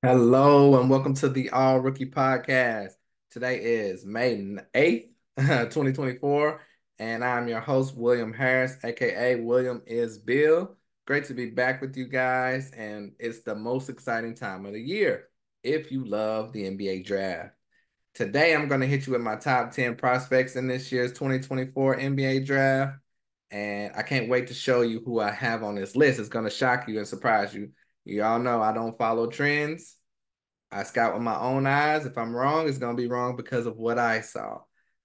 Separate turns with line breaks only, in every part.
Hello and welcome to the All Rookie Podcast. Today is May 8th, 2024, and I'm your host, William Harris, aka William is Bill. Great to be back with you guys, and it's the most exciting time of the year if you love the NBA draft. Today, I'm going to hit you with my top 10 prospects in this year's 2024 NBA draft, and I can't wait to show you who I have on this list. It's going to shock you and surprise you. You all know I don't follow trends. I scout with my own eyes. If I'm wrong, it's going to be wrong because of what I saw.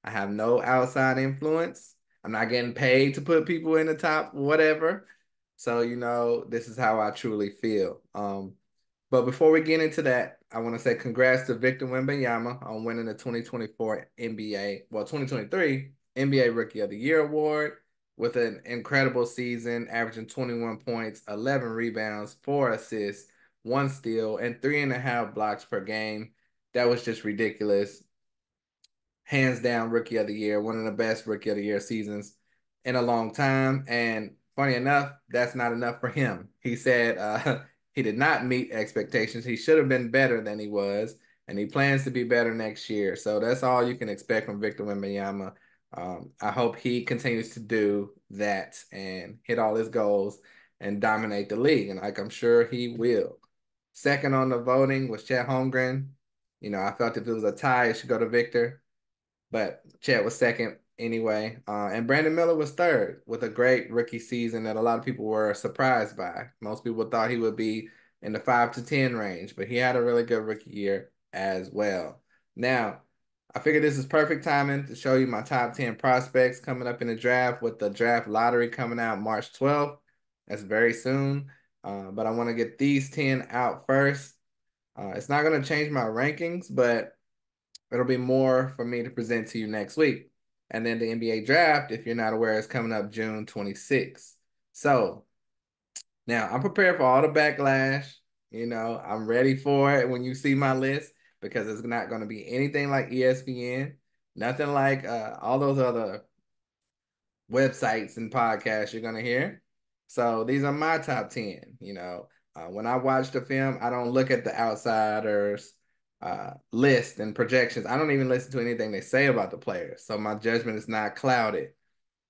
I have no outside influence. I'm not getting paid to put people in the top, whatever. So, this is how I truly feel. But before we get into that, I want to say congrats to Victor Wembanyama on winning the 2024 2023 NBA Rookie of the Year award with an incredible season, averaging 21 points, 11 rebounds, 4 assists, 1 steal, and 3.5 blocks per game. That was just ridiculous. Hands down, Rookie of the Year, one of the best Rookie of the Year seasons in a long time. And funny enough, that's not enough for him. He said he did not meet expectations. He should have been better than he was, and he plans to be better next year. So that's all you can expect from Victor Wembanyama. I hope he continues to do that and hit all his goals and dominate the league. And like I'm sure he will. Second on the voting was Chet Holmgren. I felt if it was a tie, it should go to Victor, but Chet was second anyway. And Brandon Miller was third with a great rookie season that a lot of people were surprised by. Most people thought he would be in the 5 to 10 range, but he had a really good rookie year as well. Now, I figured this is perfect timing to show you my top 10 prospects coming up in the draft with the draft lottery coming out March 12th. That's very soon. But I want to get these 10 out first. It's not going to change my rankings, but it'll be more for me to present to you next week. And then the NBA draft, if you're not aware, is coming up June 26th. So now I'm prepared for all the backlash. I'm ready for it when you see my list because it's not going to be anything like ESPN, nothing like all those other websites and podcasts you're going to hear. So these are my top 10. When I watch the film, I don't look at the outsiders list and projections. I don't even listen to anything they say about the players. So my judgment is not clouded.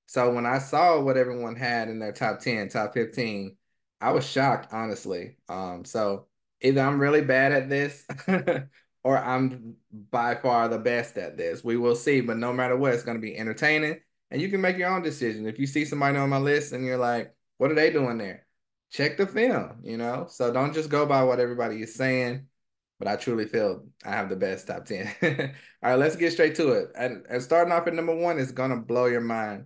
So when I saw what everyone had in their top 10, top 15, I was shocked, honestly. So either I'm really bad at this or I'm by far the best at this. We will see, but no matter what, it's going to be entertaining and you can make your own decision. If you see somebody on my list and you're like, what are they doing there? Check the film. So don't just go by what everybody is saying, but I truly feel I have the best top 10. All right, let's get straight to it. And starting off at number one is going to blow your mind.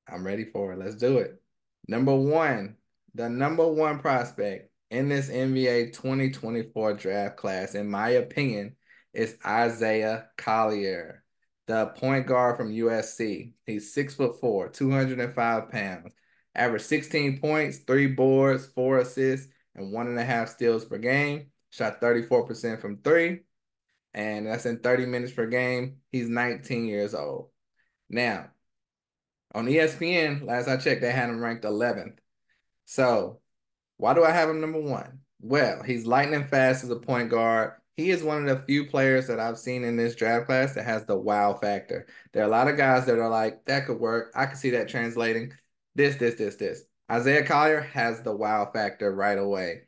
I'm ready for it. Let's do it. Number one, the number one prospect in this NBA 2024 draft class, in my opinion, is Isaiah Collier, the point guard from USC. He's 6'4", 205 pounds, averaged 16 points, 3 boards, 4 assists, and 1.5 steals per game. Shot 34% from three, and that's in 30 minutes per game. He's 19 years old. Now, on ESPN, last I checked, they had him ranked 11th. So why do I have him number one? Well, he's lightning fast as a point guard. He is one of the few players that I've seen in this draft class that has the wow factor. There are a lot of guys that are like, that could work. I could see that translating. This. Isaiah Collier has the wow factor right away.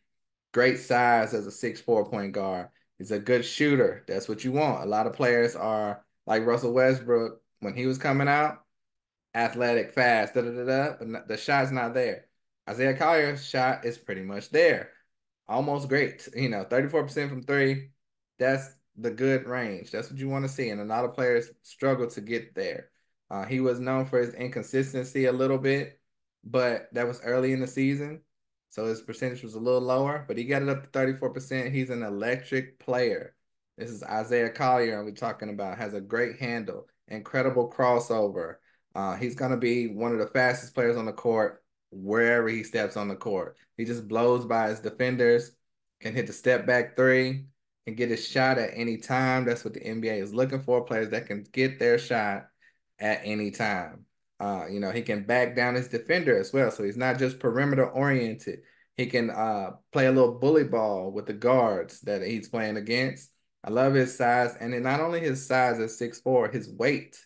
Great size as a 6'4" point guard. He's a good shooter. That's what you want. A lot of players are like Russell Westbrook when he was coming out, athletic, fast, but the shot's not there. Isaiah Collier's shot is pretty much there. Almost great. 34% from three. That's the good range. That's what you want to see. And a lot of players struggle to get there. He was known for his inconsistency a little bit, but that was early in the season. So his percentage was a little lower, but he got it up to 34%. He's an electric player. This is Isaiah Collier we're talking about. Has a great handle, incredible crossover. He's going to be one of the fastest players on the court wherever he steps on the court. He just blows by his defenders, can hit the step back three, can get his shot at any time. That's what the NBA is looking for, players that can get their shot at any time. He can back down his defender as well. So he's not just perimeter oriented. He can play a little bully ball with the guards that he's playing against. I love his size, and then not only his size at 6'4", his weight.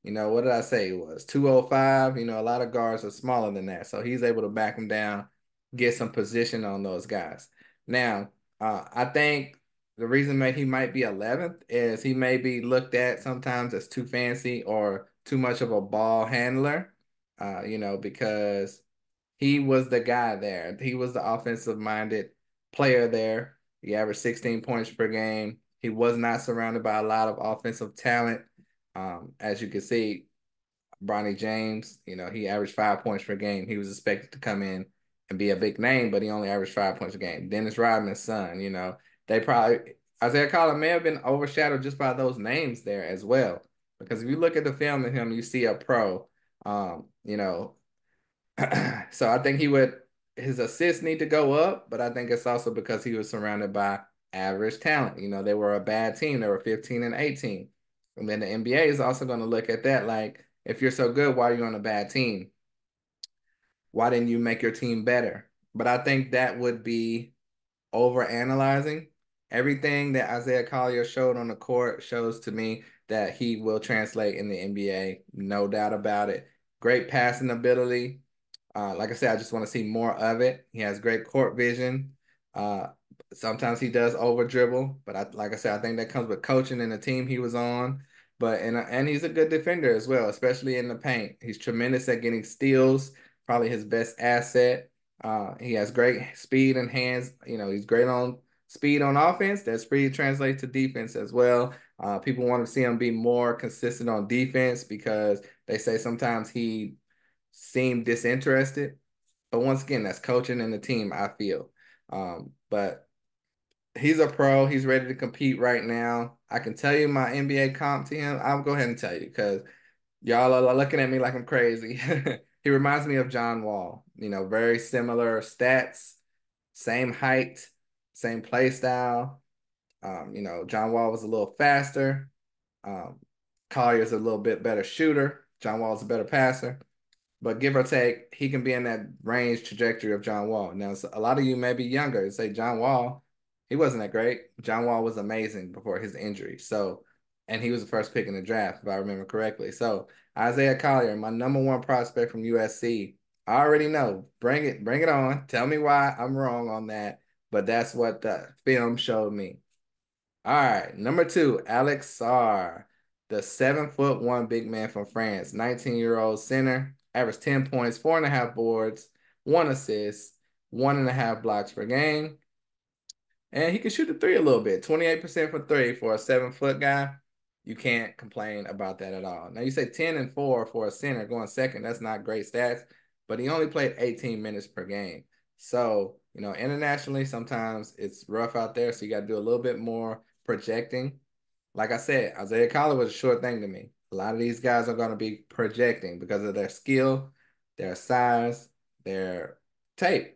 What did I say? It was 205. A lot of guards are smaller than that, so he's able to back him down, get some position on those guys. Now, I think the reason that he might be 11th is he may be looked at sometimes as too fancy or too much of a ball handler, because he was the guy there. He was the offensive-minded player there. He averaged 16 points per game. He was not surrounded by a lot of offensive talent. As you can see, Bronny James, he averaged 5 points per game. He was expected to come in and be a big name, but he only averaged 5 points a game. Dennis Rodman's son, they probably Isaiah Collier may have been overshadowed just by those names there as well. Because if you look at the film of him, you see a pro. Um, you know, so I think his assists need to go up, but I think it's also because he was surrounded by average talent. They were a bad team. They were 15 and 18. And then the NBA is also going to look at that like, if you're so good, why are you on a bad team? Why didn't you make your team better? But I think that would be over analyzing. Everything that Isaiah Collier showed on the court shows to me that he will translate in the NBA, no doubt about it. Great passing ability. Like I said, I just want to see more of it. He has great court vision. Uh, Sometimes he does over dribble, but like I said, I think that comes with coaching and the team he was on. But and he's a good defender as well, especially in the paint. He's tremendous at getting steals, probably his best asset. He has great speed and hands. He's great on speed on offense. That speed translates to defense as well. People want to see him be more consistent on defense because they say sometimes he seemed disinterested. But once again, that's coaching and the team, I feel. But he's a pro. He's ready to compete right now. I can tell you my NBA comp to him. I'll go ahead and tell you because y'all are looking at me like I'm crazy. He reminds me of John Wall. Very similar stats, same height, same play style. John Wall was a little faster. Um, Collier's a little bit better shooter. John Wall's a better passer. But give or take, he can be in that range trajectory of John Wall. Now, a lot of you may be younger and say John Wall, he wasn't that great. John Wall was amazing before his injury. So, and he was the first pick in the draft, if I remember correctly. So, Isaiah Collier, my number one prospect from USC. I already know. Bring it on. Tell me why I'm wrong on that. But that's what the film showed me. All right, number 2, Alex Sarr, the 7'1" big man from France, 19-year-old center, averaged 10 points, 4.5 boards, 1 assist, 1.5 blocks per game. And he can shoot the three a little bit, 28% for three for a 7-foot guy. You can't complain about that at all. Now you say 10 and 4 for a center going second. That's not great stats, but he only played 18 minutes per game. So, internationally, sometimes it's rough out there. So you got to do a little bit more projecting. Like I said, Isaiah Collier was a sure thing to me. A lot of these guys are going to be projecting because of their skill, their size, their tape.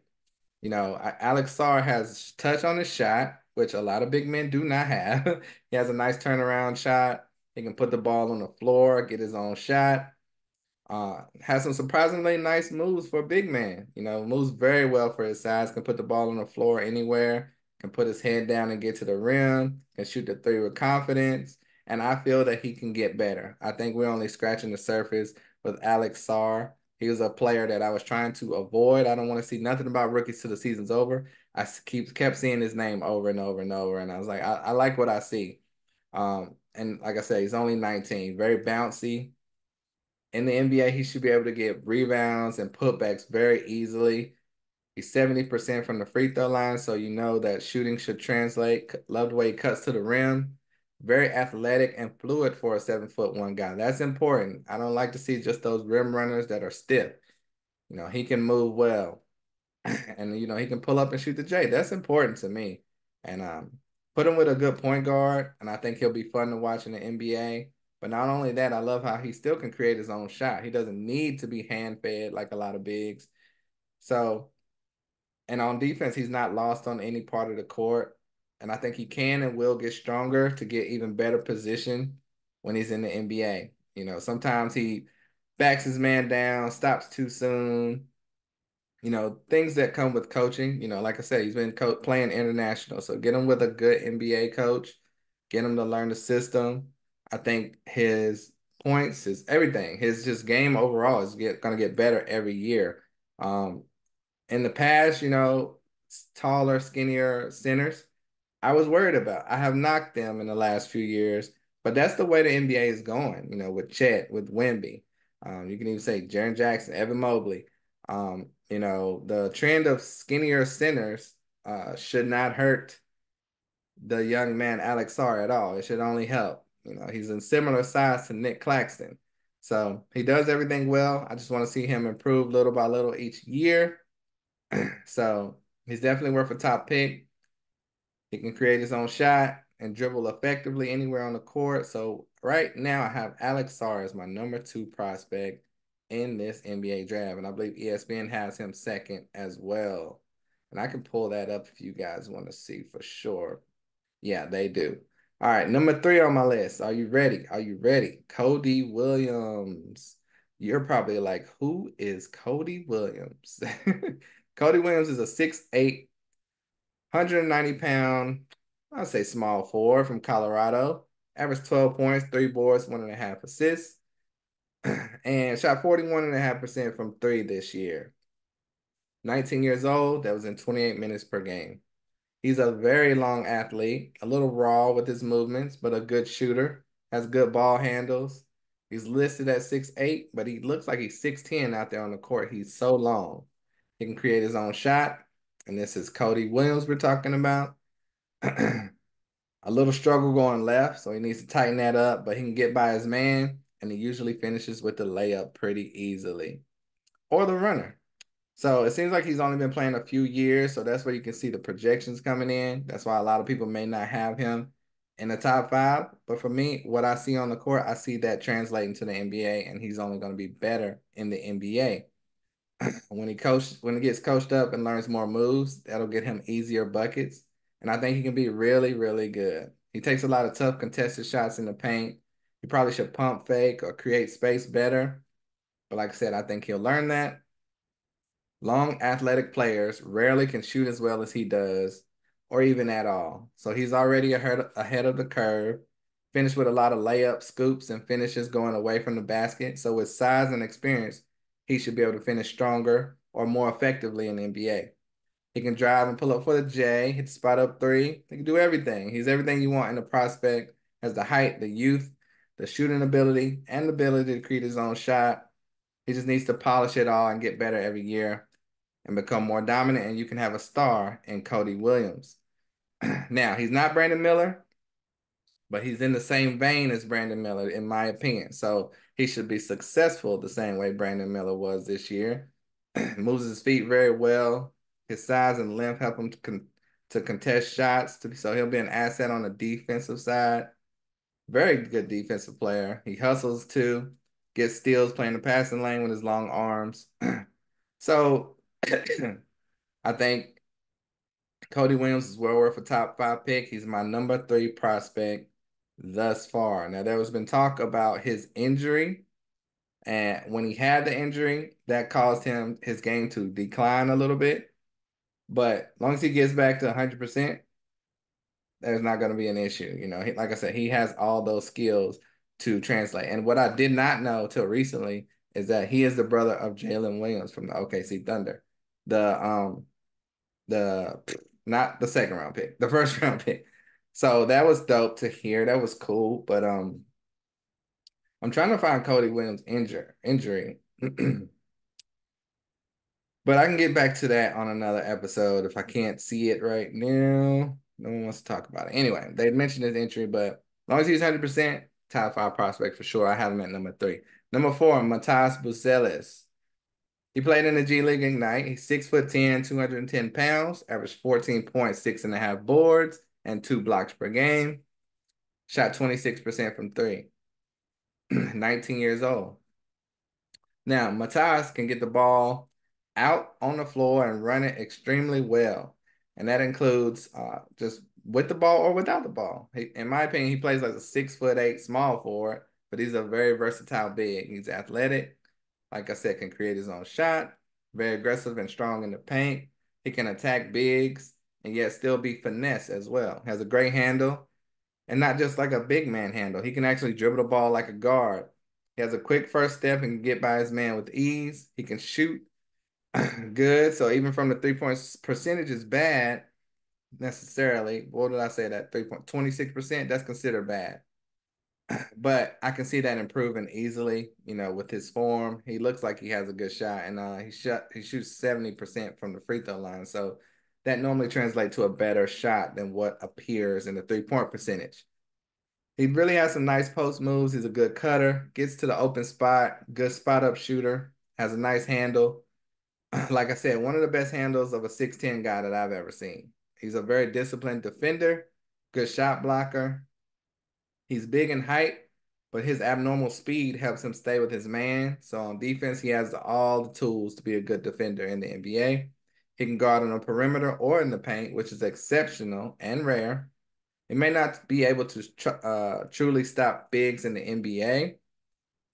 Alex Sarr has touch on his shot, which a lot of big men do not have. He has a nice turnaround shot. He can put the ball on the floor, get his own shot. Has some surprisingly nice moves for a big man. Moves very well for his size, can put the ball on the floor anywhere, can put his head down and get to the rim, can shoot the three with confidence. And I feel that he can get better. I think we're only scratching the surface with Alex Sarr. He was a player that I was trying to avoid. I don't want to see nothing about rookies till the season's over. I kept seeing his name over and over and over, and I was like, I like what I see. And like I said, he's only 19, very bouncy. In the NBA, he should be able to get rebounds and putbacks very easily. He's 70% from the free throw line, so you know that shooting should translate. Love the way he cuts to the rim. Very athletic and fluid for a 7'1" guy. That's important. I don't like to see just those rim runners that are stiff. He can move well. And he can pull up and shoot the J. That's important to me. And put him with a good point guard, and I think he'll be fun to watch in the NBA. But not only that, I love how he still can create his own shot. He doesn't need to be hand fed like a lot of bigs. So, and on defense, he's not lost on any part of the court. And I think he can and will get stronger to get even better position when he's in the NBA. Sometimes he backs his man down, stops too soon, things that come with coaching. Like I said, he's been playing international. So get him with a good NBA coach, get him to learn the system. I think his points, his everything, his just game overall is going to get better every year. Um, in the past, taller, skinnier centers, I was worried about. I have knocked them in the last few years, but that's the way the NBA is going, with Chet, with Wemby. You can even say Jaren Jackson, Evan Mobley. The trend of skinnier centers should not hurt the young man Alex Sarr at all. It should only help. He's in similar size to Nick Claxton. So he does everything well. I just want to see him improve little by little each year. So he's definitely worth a top pick. He can create his own shot and dribble effectively anywhere on the court. So right now I have Alex Sarr as my number 2 prospect in this NBA draft. And I believe ESPN has him second as well. And I can pull that up if you guys want to see for sure. Yeah, they do. All right, number 3 on my list. Are you ready? Are you ready? Cody Williams. You're probably like, who is Cody Williams? Cody Williams is a 6'8", 190-pound, I'll say small forward from Colorado. Averaged 12 points, 3 boards, 1.5 assists, and shot 41.5% from 3 this year. 19 years old, that was in 28 minutes per game. He's a very long athlete, a little raw with his movements, but a good shooter, has good ball handles. He's listed at 6'8", but he looks like he's 6'10" out there on the court. He's so long. He can create his own shot, and this is Cody Williams we're talking about. A little struggle going left, so he needs to tighten that up, but he can get by his man, and he usually finishes with the layup pretty easily. Or the runner. So it seems like he's only been playing a few years, so that's where you can see the projections coming in. That's why a lot of people may not have him in the top 5. But for me, what I see on the court, I see that translating to the NBA, and he's only going to be better in the NBA. When he gets coached up and learns more moves, that'll get him easier buckets. And I think he can be really, really good. He takes a lot of tough contested shots in the paint. He probably should pump fake or create space better. But like I said, I think he'll learn that. Long athletic players rarely can shoot as well as he does, or even at all. So he's already ahead of the curve. Finished with a lot of layups, scoops, and finishes going away from the basket. So with size and experience, he should be able to finish stronger or more effectively in the NBA. He can drive and pull up for the J, hit the spot up 3. He can do everything. He's everything you want in a prospect. Has the height, the youth, the shooting ability, and the ability to create his own shot. He just needs to polish it all and get better every year and become more dominant, and you can have a star in Cody Williams. Now, he's not Brandon Miller, but he's in the same vein as Brandon Miller, in my opinion. So he should be successful the same way Brandon Miller was this year. Moves his feet very well. His size and length help him to contest shots. So he'll be an asset on the defensive side. Very good defensive player. He hustles too, gets steals playing the passing lane with his long arms. So I think Cody Williams is well worth a top 5 pick. He's my number 3 prospect thus far. Now, there has been talk about his injury, and when he had the injury, that caused his game to decline a little bit. But as long as he gets back to 100%, there's not going to be an issue. Like I said, he has all those skills to translate. And what I did not know till recently is that he is the brother of Jalen Williams from the OKC Thunder. The not the second round pick, the first round pick. So that was dope to hear. That was cool. But I'm trying to find Cody Williams injury. But I can get back to that on another episode if I can't see it right now. No one wants to talk about it. Anyway, they mentioned his injury, but as long as he's 100%, top 5 prospect for sure. I have him at number 3. Number 4, Matas Buzelis. He played in the G League Ignite. He's 6'10", 210 pounds, averaged 14 points, 6.5 boards, and 2 blocks per game. Shot 26% from 3. 19 years old. Now, Matas can get the ball out on the floor and run it extremely well. And that includes just with the ball or without the ball. In my opinion, he plays like a 6'8" small forward, but he's a very versatile big. He's athletic. Like I said, can create his own shot. very aggressive and strong in the paint. He can attack bigs and yet still be finesse as well. Has a great handle and not just like a big man handle. He can actually dribble the ball like a guard. He has a quick first step and can get by his man with ease. He can shoot good. So even from the 3-point percentage is bad necessarily. What did I say that 26%? That's considered bad. But I can see that improving easily, with his form. He looks like he has a good shot, and he shoots 70% from the free throw line. So that normally translates to a better shot than what appears in the 3-point percentage. He really has some nice post moves. He's a good cutter, gets to the open spot, good spot up shooter, has a nice handle. Like I said, one of the best handles of a 6'10" guy that I've ever seen. He's a very disciplined defender, good shot blocker. He's big in height, but his abnormal speed helps him stay with his man. So on defense, he has all the tools to be a good defender in the NBA. He can guard on the perimeter or in the paint, which is exceptional and rare. He may not be able to truly stop bigs in the NBA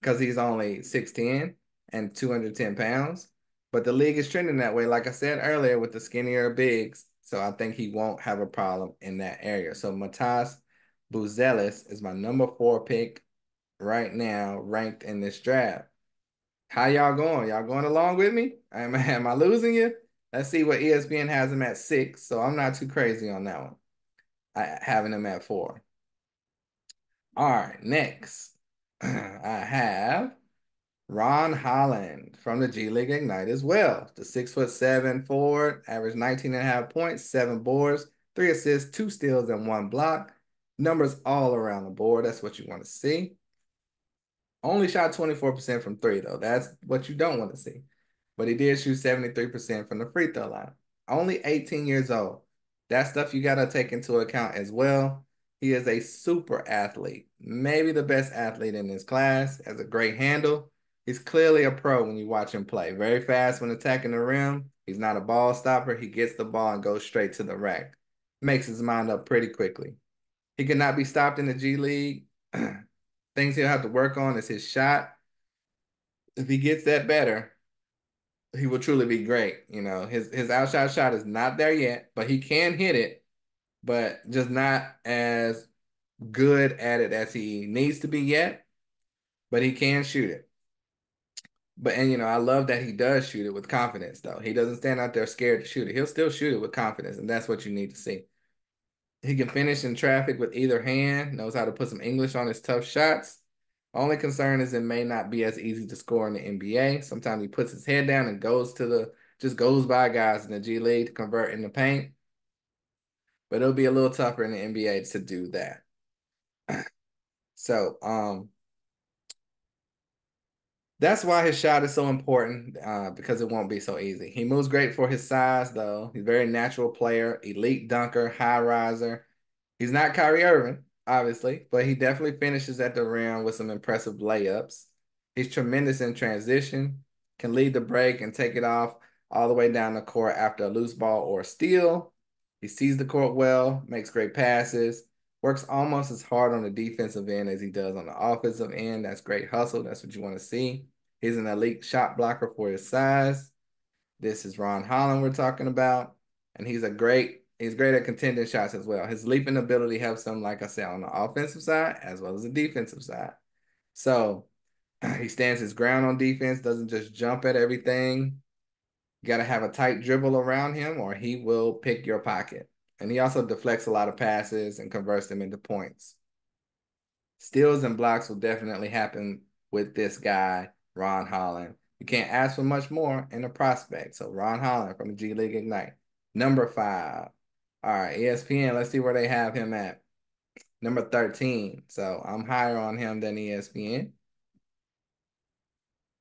because he's only 6'10" and 210 pounds. But the league is trending that way, like I said earlier, with the skinnier bigs. So I think he won't have a problem in that area. So Matas Buzelis is my number 4 pick right now, ranked in this draft. How y'all going? Y'all going along with me? Am I losing you? Let's see what ESPN has him at 6. So I'm not too crazy on that one. Having him at 4. All right, next I have Ron Holland from the G League Ignite as well. The 6'7" forward, averaged 19.5 points, 7 boards, 3 assists, 2 steals, and 1 block. Numbers all around the board. That's what you want to see. Only shot 24% from 3, though. That's what you don't want to see. But he did shoot 73% from the free throw line. Only 18 years old. That stuff you got to take into account as well. He is a super athlete, maybe the best athlete in his class, has a great handle. He's clearly a pro when you watch him play. Very fast when attacking the rim. He's not a ball stopper. He gets the ball and goes straight to the rack. Makes his mind up pretty quickly. He cannot be stopped in the G League. Things he'll have to work on is his shot. If he gets that better, he will truly be great. His outshot shot is not there yet, but he can hit it, but just not as good at it as he needs to be yet. But he can shoot it. I love that he does shoot it with confidence, though. He doesn't stand out there scared to shoot it. He'll still shoot it with confidence, and that's what you need to see. He can finish in traffic with either hand, knows how to put some English on his tough shots. Only concern is it may not be as easy to score in the NBA. Sometimes he puts his head down and just goes by guys in the G League to convert in the paint. But it'll be a little tougher in the NBA to do that. So, that's why his shot is so important, because it won't be so easy. He moves great for his size, though. He's a very natural player, elite dunker, high riser. He's not Kyrie Irving, obviously, but he definitely finishes at the rim with some impressive layups. He's tremendous in transition, can lead the break and take it off all the way down the court after a loose ball or a steal. He sees the court well, makes great passes, works almost as hard on the defensive end as he does on the offensive end. That's great hustle. That's what you want to see. He's an elite shot blocker for his size. This is Ron Holland we're talking about. And he's great at contending shots as well. His leaping ability helps him, like I said, on the offensive side as well as the defensive side. So he stands his ground on defense, doesn't just jump at everything. You got to have a tight dribble around him or he will pick your pocket. And he also deflects a lot of passes and converts them into points. Steals and blocks will definitely happen with this guy, Ron Holland. You can't ask for much more in a prospect. So Ron Holland from the G League Ignite. Number 5. All right, ESPN, let's see where they have him at. Number 13. So I'm higher on him than ESPN.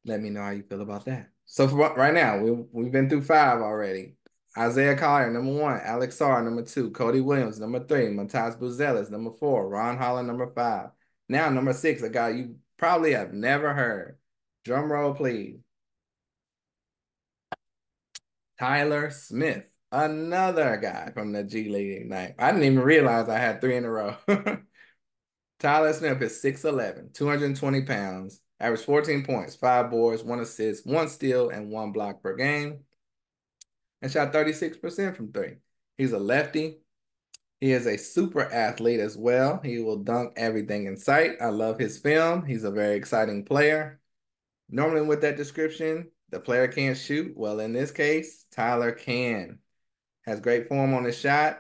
Let me know how you feel about that. So for right now, we've been through 5 already. Isaiah Collier, number 1. Alex Sarr, number 2. Cody Williams, number 3. Matas Buzelis, number 4. Ron Holland, number 5. Now, number 6, a guy you probably have never heard. Drum roll, please. Tyler Smith, another guy from the G League Ignite. I didn't even realize I had 3 in a row. Tyler Smith is 6'11", 220 pounds. Averaged 14 points, 5 boards, 1 assist, 1 steal, and 1 block per game. And shot 36% from three. He's a lefty. He is a super athlete as well. He will dunk everything in sight. I love his film. He's a very exciting player. Normally with that description, the player can't shoot. Well, in this case, Tyler can. Has great form on his shot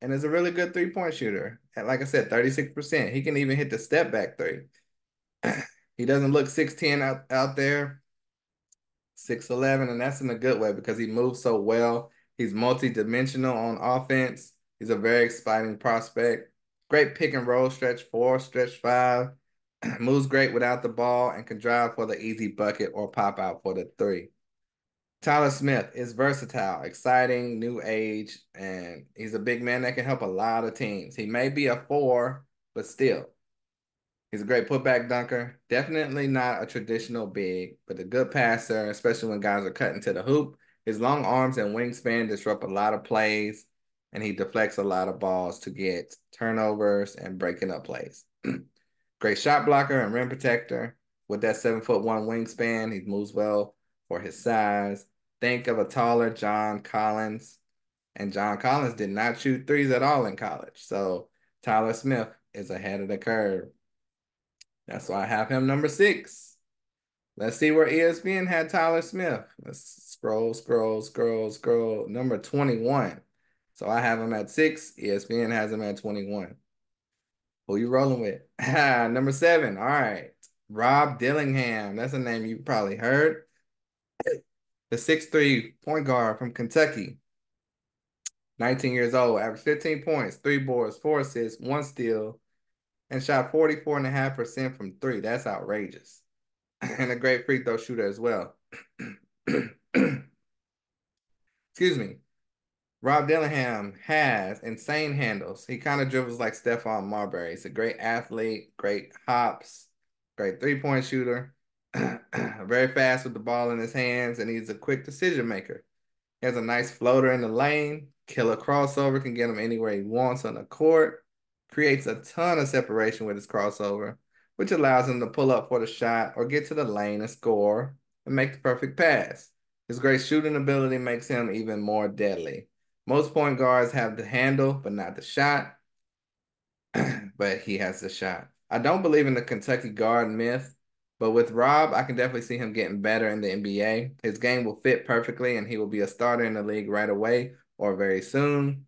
and is a really good three-point shooter. And like I said, 36%. He can even hit the step back three. He doesn't look 6'10 out there, 6'11, and that's in a good way because he moves so well. He's multi-dimensional on offense. He's a very exciting prospect. Great pick and roll, stretch four, stretch five. Moves great without the ball and can drive for the easy bucket or pop out for the three. Tyler Smith is versatile, exciting, new age, and he's a big man that can help a lot of teams. He may be a four, but still, he's a great putback dunker. Definitely not a traditional big, but a good passer, especially when guys are cutting to the hoop. His long arms and wingspan disrupt a lot of plays, and he deflects a lot of balls to get turnovers and breaking up plays. Great shot blocker and rim protector. With that 7'1" wingspan, he moves well for his size. Think of a taller John Collins. And John Collins did not shoot threes at all in college. So Tyler Smith is ahead of the curve. That's why I have him number 6. Let's see where ESPN had Tyler Smith. Let's scroll. Number 21. So I have him at 6. ESPN has him at 21. Who you rolling with? Number 7. All right. Rob Dillingham. That's a name you probably heard. The 6'3" point guard from Kentucky. 19 years old, averaged 15 points, 3 boards, 4 assists, 1 steal, and shot 44.5% from three. That's outrageous. And a great free throw shooter as well. Excuse me. Rob Dillingham has insane handles. He kind of dribbles like Stephon Marbury. He's a great athlete, great hops, great three-point shooter, very fast with the ball in his hands, and he's a quick decision maker. He has a nice floater in the lane, killer crossover, can get him anywhere he wants on the court, creates a ton of separation with his crossover, which allows him to pull up for the shot or get to the lane and score and make the perfect pass. His great shooting ability makes him even more deadly. Most point guards have the handle, but not the shot. But he has the shot. I don't believe in the Kentucky guard myth, but with Rob, I can definitely see him getting better in the NBA. His game will fit perfectly, and he will be a starter in the league right away or very soon.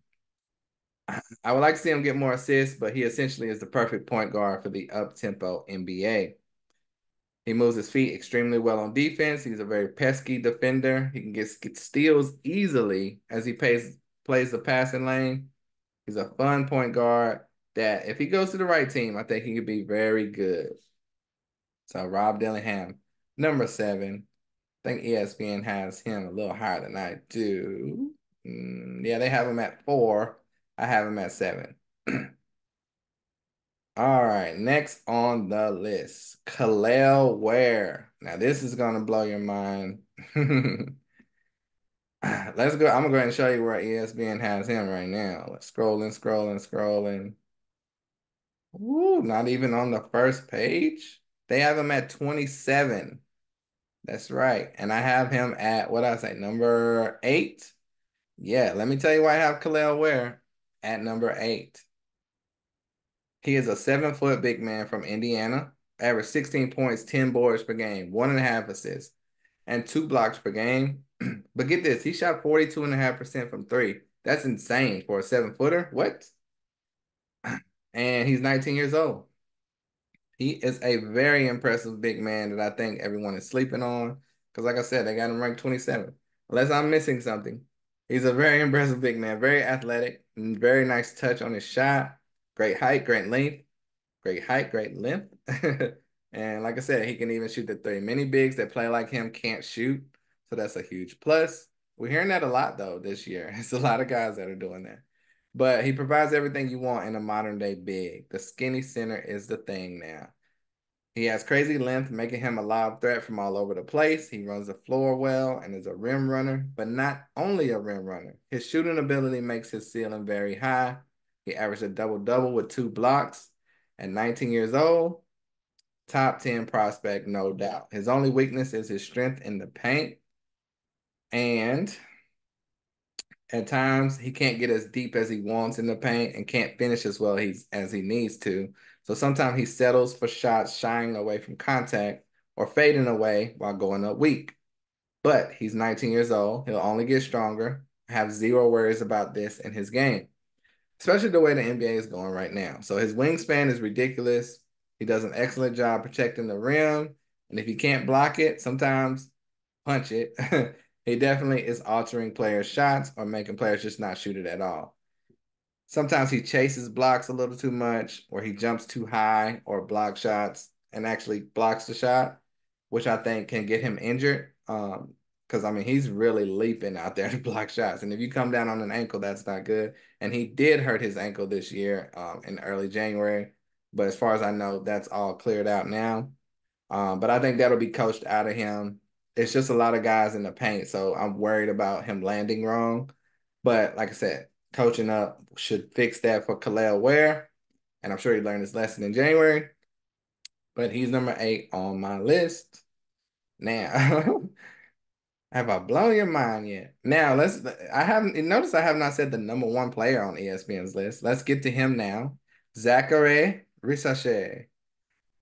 I would like to see him get more assists, but he essentially is the perfect point guard for the up-tempo NBA. He moves his feet extremely well on defense. He's a very pesky defender. He can get steals easily as he plays the passing lane. He's a fun point guard that if he goes to the right team, I think he could be very good. So Rob Dillingham, number 7. I think ESPN has him a little higher than I do. Yeah, they have him at 4. I have him at 7. All right, next on the list, Kel'el Ware. Now this is gonna blow your mind. Let's go. I'm gonna go ahead and show you where ESPN has him right now. Let's scrolling. Ooh, not even on the first page. They have him at 27. That's right. And I have him at, what did I say, number 8? Yeah, let me tell you why I have Kel'el Ware at number 8. He is a 7-foot big man from Indiana, averaged 16 points, 10 boards per game, 1.5 assists, and 2 blocks per game. But get this, he shot 42.5% from three. That's insane for a 7-footer. What? And he's 19 years old. He is a very impressive big man that I think everyone is sleeping on. Because like I said, they got him ranked 27. Unless I'm missing something. He's a very impressive big man, very athletic, and very nice touch on his shot. Great height, great length. Great height, great length. And like I said, he can even shoot the three. Many bigs that play like him can't shoot. So that's a huge plus. We're hearing that a lot, though, this year. It's a lot of guys that are doing that. But he provides everything you want in a modern day big. The skinny center is the thing now. He has crazy length, making him a live threat from all over the place. He runs the floor well and is a rim runner, but not only a rim runner. His shooting ability makes his ceiling very high. He averaged a double-double with 2 blocks. At 19 years old, Top 10 prospect, no doubt. His only weakness is his strength in the paint. And at times he can't get as deep as he wants in the paint and can't finish as well as he needs to. So sometimes he settles for shots shying away from contact or fading away while going up weak. But he's 19 years old. He'll only get stronger. I have zero worries about this in his game, especially the way the NBA is going right now. So his wingspan is ridiculous. He does an excellent job protecting the rim. And if he can't block it, sometimes punch it. He definitely is altering players' shots or making players just not shoot it at all. Sometimes he chases blocks a little too much, or he jumps too high or block shots and actually blocks the shot, which I think can get him injured. Because I mean, he's really leaping out there to block shots. And if you come down on an ankle, that's not good. And he did hurt his ankle this year in early January. But as far as I know, that's all cleared out now. But I think that'll be coached out of him. It's just a lot of guys in the paint, so I'm worried about him landing wrong. But like I said, coaching up should fix that for Kel'el Ware, and I'm sure he learned his lesson in January. But he's number 8 on my list. Now, have I blown your mind yet? Now I haven't noticed I have not said the number 1 player on ESPN's list. Let's get to him now. Zachary Risacher.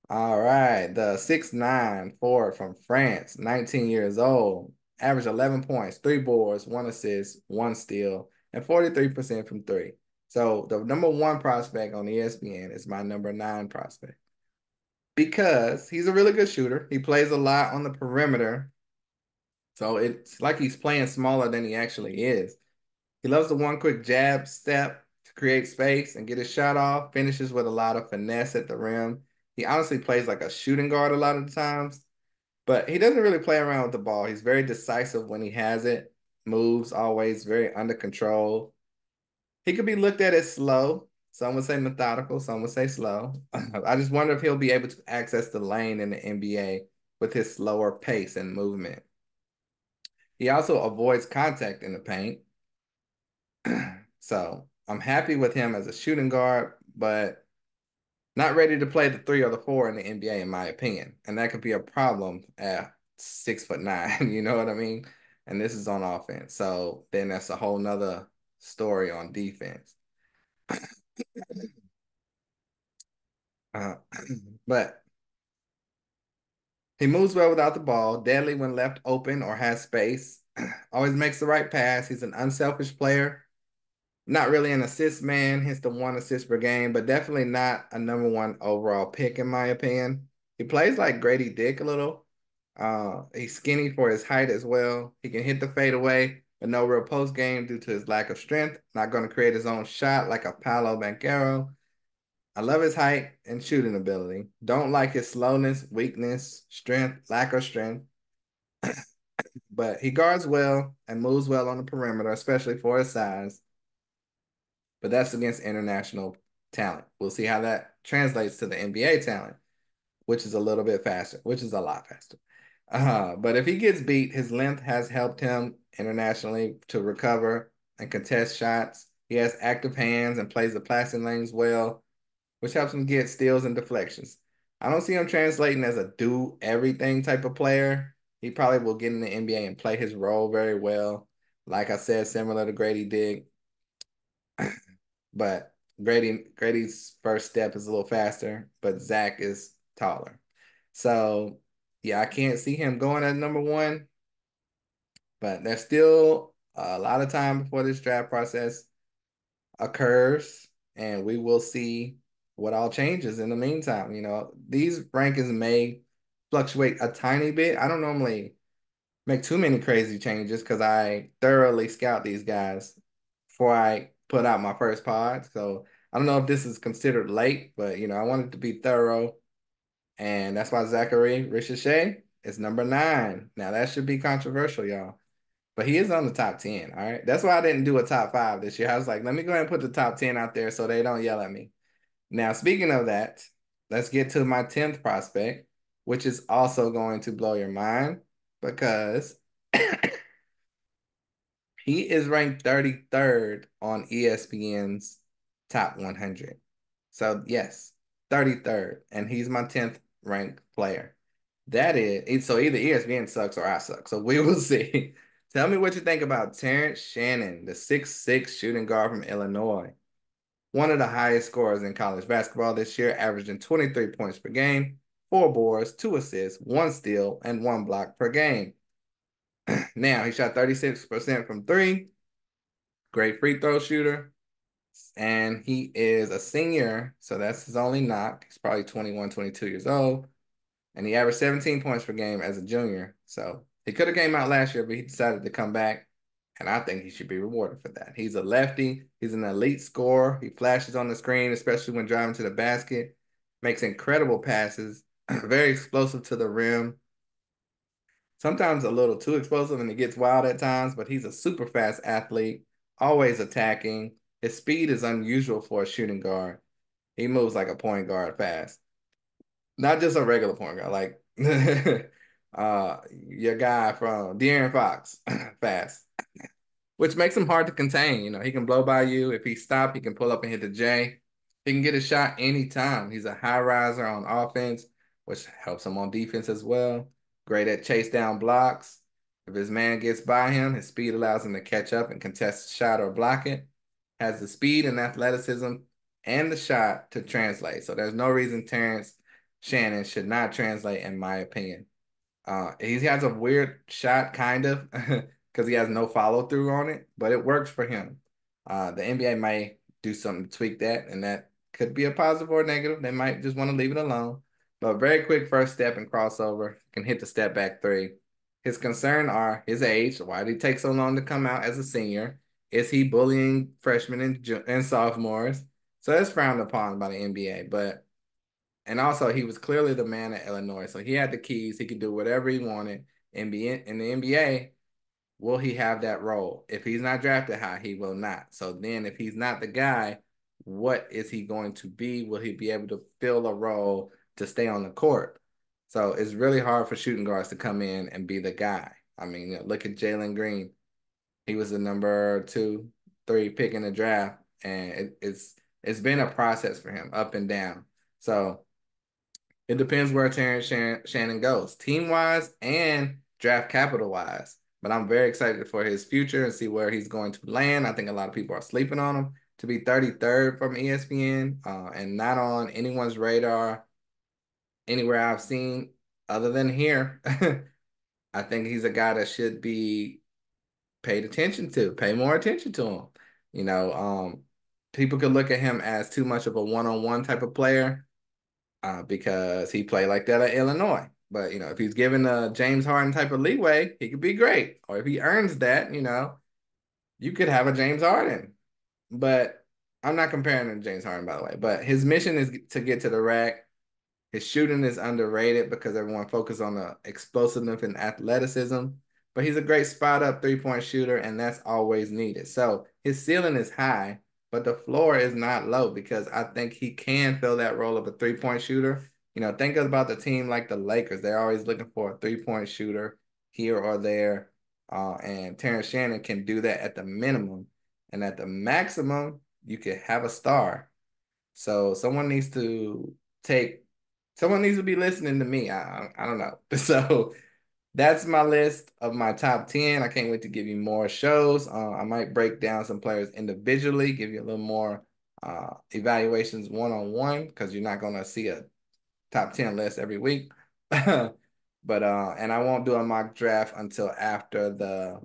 All right, the 6'9" forward from France, 19 years old, averaged 11 points, 3 boards, 1 assist, 1 steal, and 43% from three. So the number 1 prospect on ESPN is my number 9 prospect because he's a really good shooter. He plays a lot on the perimeter, so it's like he's playing smaller than he actually is. He loves the one quick jab step to create space and get his shot off, finishes with a lot of finesse at the rim. He honestly plays like a shooting guard a lot of the times, but he doesn't really play around with the ball. He's very decisive when he has it, moves always very under control. He could be looked at as slow. Some would say methodical, some would say slow. I just wonder if he'll be able to access the lane in the NBA with his slower pace and movement. He also avoids contact in the paint. So I'm happy with him as a shooting guard, but not ready to play the 3 or the 4 in the NBA, in my opinion. And that could be a problem at 6'9", you know what I mean? And this is on offense. So then that's a whole nother story on defense. Uh, but he moves well without the ball, deadly when left open or has space, always makes the right pass. He's an unselfish player. Not really an assist man, hits the 1 assist per game, but definitely not a number 1 overall pick, in my opinion. He plays like Grady Dick a little. He's skinny for his height as well. He can hit the fadeaway, but no real post game due to his lack of strength. Not going to create his own shot like a Paolo Banchero. I love his height and shooting ability. Don't like his slowness, weakness, strength, lack of strength. But he guards well and moves well on the perimeter, especially for his size. But that's against international talent. We'll see how that translates to the NBA talent, which is a little bit faster, which is a lot faster. But if he gets beat, his length has helped him internationally to recover and contest shots. He has active hands and plays the passing lanes well, which helps him get steals and deflections. I don't see him translating as a do everything type of player. He probably will get in the NBA and play his role very well. Like I said, similar to Grady Dick. But Grady's first step is a little faster, but Zach is taller. So yeah, I can't see him going at number 1, but there's still a lot of time before this draft process occurs, and we will see what all changes in the meantime. You know, these rankings may fluctuate a tiny bit. I don't normally make too many crazy changes because I thoroughly scout these guys before I put out my first pod. So I don't know if this is considered late, but you know, I wanted to be thorough. And that's why Zachary Ricochet is number 9. Now that should be controversial, y'all. But he is on the top 10. All right. That's why I didn't do a top 5 this year. I was like, let me go ahead and put the top 10 out there so they don't yell at me. Now, speaking of that, let's get to my 10th prospect, which is also going to blow your mind because he is ranked 33rd on ESPN's top 100. So, yes, 33rd. And he's my 10th ranked player. That is, so either ESPN sucks or I suck. So we will see. Tell me what you think about Terrence Shannon, the 6'6" shooting guard from Illinois. One of the highest scorers in college basketball this year, averaging 23 points per game, 4 boards, 2 assists, 1 steal, and 1 block per game. Now, he shot 36% from three, great free throw shooter, and he is a senior, so that's his only knock. He's probably 21, 22 years old, and he averaged 17 points per game as a junior. So he could have came out last year, but he decided to come back, and I think he should be rewarded for that. He's a lefty. He's an elite scorer. He flashes on the screen, especially when driving to the basket, makes incredible passes, very explosive to the rim. Sometimes a little too explosive and it gets wild at times, but he's a super fast athlete, always attacking. His speed is unusual for a shooting guard. He moves like a point guard fast. Not just a regular point guard, like your guy from De'Aaron Fox, fast, which makes him hard to contain. He can blow by you. If he stops, he can pull up and hit the J. He can get a shot anytime. He's a high riser on offense, which helps him on defense as well. Great at chase down blocks. If his man gets by him, his speed allows him to catch up and contest the shot or block it. Has the speed and athleticism and the shot to translate. So there's no reason Terrence Shannon should not translate, in my opinion. He has a weird shot, kind of, because he has no follow through on it, but it works for him. The NBA may do something to tweak that, and that could be a positive or a negative. They might just want to leave it alone. But very quick first step and crossover, can hit the step back three. His concern are his age. Why did he take so long to come out as a senior? Is he bullying freshmen and sophomores? So that's frowned upon by the NBA, and also he was clearly the man at Illinois. So he had the keys. He could do whatever he wanted. In the NBA, will he have that role? If he's not drafted high, he will not. So then if he's not the guy, what is he going to be? Will he be able to fill a role to stay on the court? So it's really hard for shooting guards to come in and be the guy. I mean, look at Jalen Green. He was the number 2, 3 pick in the draft, and it's been a process for him, up and down. So it depends where Terrence Shannon goes, team-wise and draft capital-wise. But I'm very excited for his future and see where he's going to land. I think a lot of people are sleeping on him to be 33rd from ESPN and not on anyone's radar anywhere I've seen other than here. I think he's a guy that should be paid attention to, pay more attention to him. People could look at him as too much of a one-on-one type of player because he played like that at Illinois. But, if he's given a James Harden type of leeway, he could be great. Or if he earns that, you could have a James Harden. But I'm not comparing him to James Harden, by the way. But his mission is to get to the rack. His shooting is underrated because everyone focuses on the explosiveness and athleticism. But he's a great spot up 3-point shooter, and that's always needed. So his ceiling is high, but the floor is not low because I think he can fill that role of a 3-point shooter. Think about the team like the Lakers. They're always looking for a 3-point shooter here or there. And Terrence Shannon can do that at the minimum. And at the maximum, you could have a star. So someone needs to be listening to me. I don't know. So that's my list of my top 10. I can't wait to give you more shows. I might break down some players individually, give you a little more evaluations one-on-one because you're not going to see a top 10 list every week. But and I won't do a mock draft until after the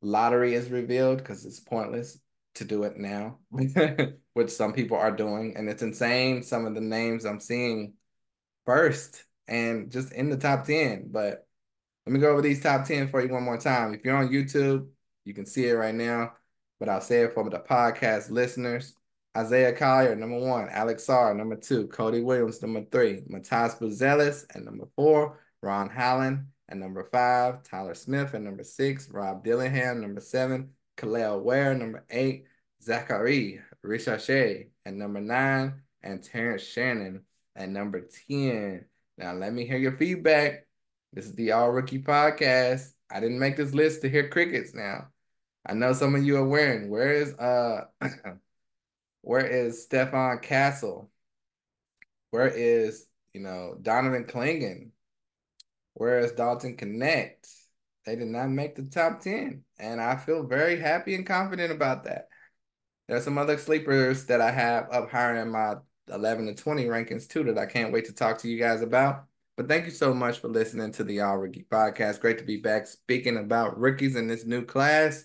lottery is revealed because it's pointless to do it now, which some people are doing. And it's insane some of the names I'm seeing first and just in the top 10. But let me go over these top 10 for you one more time. If you're on YouTube, you can see it right now, but I'll say it for the podcast listeners. Isaiah Collier, number 1. Alex Sarr, number 2. Cody Williams, number 3. Matas Buzelis, and number 4. Ron Holland, and number 5. Tyler Smith, and number 6. Rob Dillingham, number 7. Kalel Ware, number 8. Zachary Richarche, and number 9. And Terrence Shannon, at number 10. Now, let me hear your feedback. This is the All Rookie Podcast. I didn't make this list to hear crickets now. I know some of you are wearing. Where is Stephon Castle? Where is, Donovan Clingan? Where is Dalton Connect? They did not make the top 10, and I feel very happy and confident about that. There's some other sleepers that I have up higher in my 11 to 20 rankings too that I can't wait to talk to you guys about. But thank you so much for listening to the All Rookie Podcast. Great to be back speaking about rookies in this new class.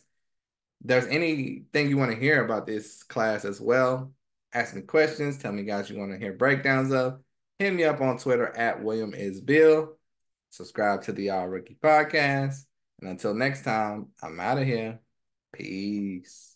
If there's anything you want to hear about this class as well, ask me questions. Tell me guys you want to hear breakdowns of. Hit me up on Twitter at William is Bill. Subscribe to the All Rookie Podcast. And until next time, I'm out of here. Peace.